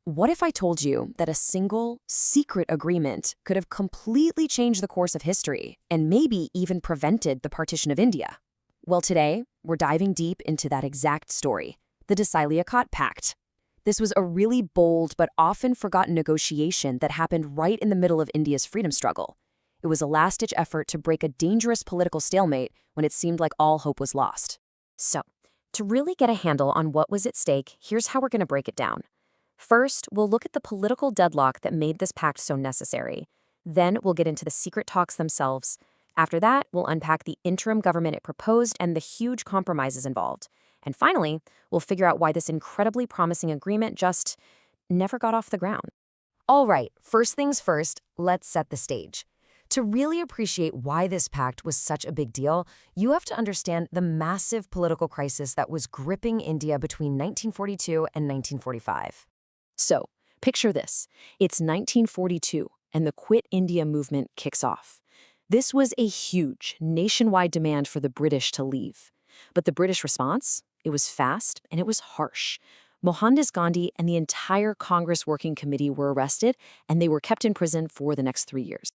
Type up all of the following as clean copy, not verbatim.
What if I told you that a single, secret agreement could have completely changed the course of history and maybe even prevented the partition of India? Well, today, we're diving deep into that exact story, the Desai-Liaquat Pact. This was a really bold but often forgotten negotiation that happened right in the middle of India's freedom struggle. It was a last-ditch effort to break a dangerous political stalemate when it seemed like all hope was lost. So, to really get a handle on what was at stake, here's how we're going to break it down. First, we'll look at the political deadlock that made this pact so necessary. Then we'll get into the secret talks themselves. After that, we'll unpack the interim government it proposed and the huge compromises involved. And finally, we'll figure out why this incredibly promising agreement just never got off the ground. All right, first things first, let's set the stage. To really appreciate why this pact was such a big deal, you have to understand the massive political crisis that was gripping India between 1942 and 1945. So, picture this. It's 1942, and the Quit India movement kicks off. This was a huge, nationwide demand for the British to leave. But the British response? It was fast, and it was harsh. Mohandas Gandhi and the entire Congress Working Committee were arrested, and they were kept in prison for the next 3 years.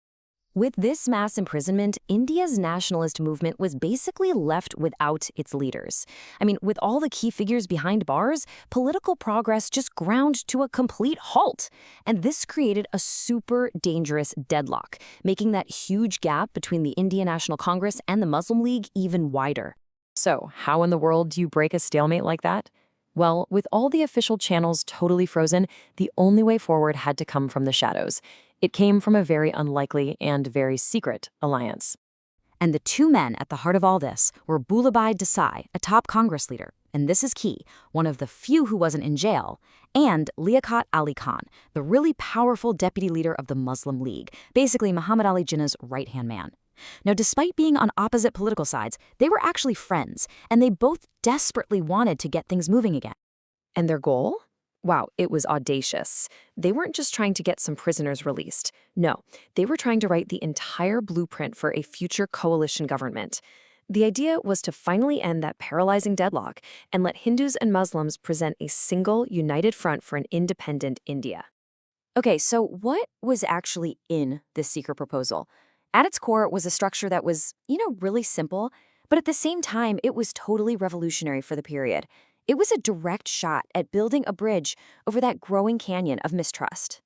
With this mass imprisonment, India's nationalist movement was basically left without its leaders. I mean, with all the key figures behind bars, political progress just ground to a complete halt. And this created a super dangerous deadlock, making that huge gap between the Indian National Congress and the Muslim League even wider. So, how in the world do you break a stalemate like that? Well, with all the official channels totally frozen, the only way forward had to come from the shadows. It came from a very unlikely and very secret alliance. And the two men at the heart of all this were Bhulabhai Desai, a top Congress leader, and this is key, one of the few who wasn't in jail, and Liaquat Ali Khan, the really powerful deputy leader of the Muslim League, basically Muhammad Ali Jinnah's right-hand man. Now, despite being on opposite political sides, they were actually friends, and they both desperately wanted to get things moving again. And their goal? Wow, it was audacious. They weren't just trying to get some prisoners released. No, they were trying to write the entire blueprint for a future coalition government. The idea was to finally end that paralyzing deadlock and let Hindus and Muslims present a single, united front for an independent India. Okay, so what was actually in this secret proposal? At its core was a structure that was, really simple, but at the same time, it was totally revolutionary for the period. It was a direct shot at building a bridge over that growing canyon of mistrust.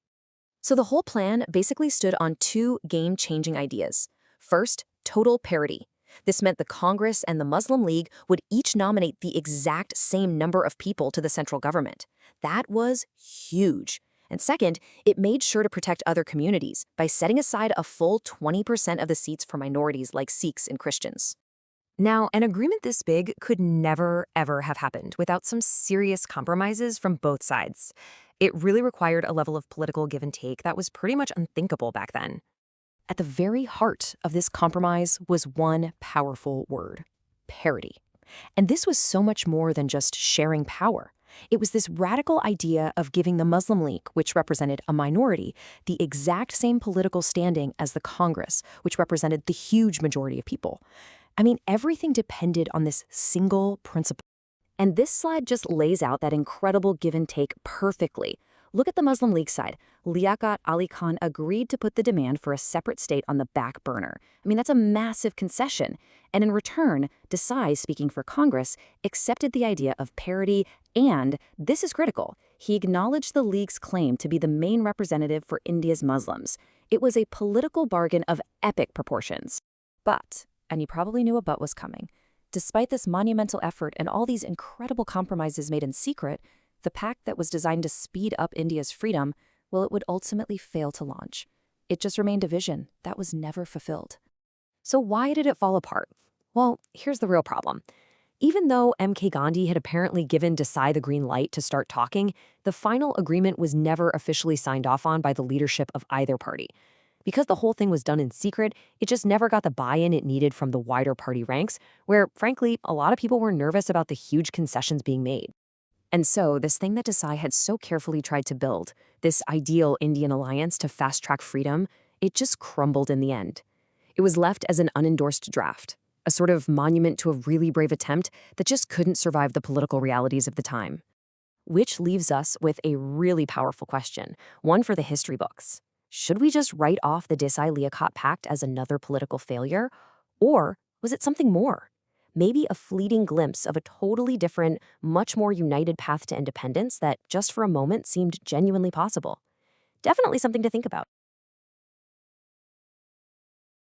So the whole plan basically stood on two game-changing ideas. First, total parity. This meant the Congress and the Muslim League would each nominate the exact same number of people to the central government. That was huge. And second, it made sure to protect other communities by setting aside a full 20% of the seats for minorities like Sikhs and Christians. Now, an agreement this big could never, ever have happened without some serious compromises from both sides. It really required a level of political give and take that was pretty much unthinkable back then. At the very heart of this compromise was one powerful word: parity. And this was so much more than just sharing power. It was this radical idea of giving the Muslim League, which represented a minority, the exact same political standing as the Congress, which represented the huge majority of people. I mean, everything depended on this single principle. And this slide just lays out that incredible give and take perfectly. Look at the Muslim League side. Liaquat Ali Khan agreed to put the demand for a separate state on the back burner. I mean, that's a massive concession. And in return, Desai, speaking for Congress, accepted the idea of parity and, this is critical, he acknowledged the League's claim to be the main representative for India's Muslims. It was a political bargain of epic proportions. But, and you probably knew a but was coming, despite this monumental effort and all these incredible compromises made in secret, the pact that was designed to speed up India's freedom, well, it would ultimately fail to launch. It just remained a vision that was never fulfilled. So why did it fall apart? Well, here's the real problem. Even though M.K. Gandhi had apparently given Desai the green light to start talking, the final agreement was never officially signed off on by the leadership of either party. Because the whole thing was done in secret, it just never got the buy-in it needed from the wider party ranks, where, frankly, a lot of people were nervous about the huge concessions being made. And so, this thing that Desai had so carefully tried to build, this ideal Indian alliance to fast-track freedom, it just crumbled in the end. It was left as an unendorsed draft, a sort of monument to a really brave attempt that just couldn't survive the political realities of the time. Which leaves us with a really powerful question, one for the history books. Should we just write off the Desai-Liaquat Pact as another political failure? Or was it something more? Maybe a fleeting glimpse of a totally different, much more united path to independence that just for a moment seemed genuinely possible. Definitely something to think about.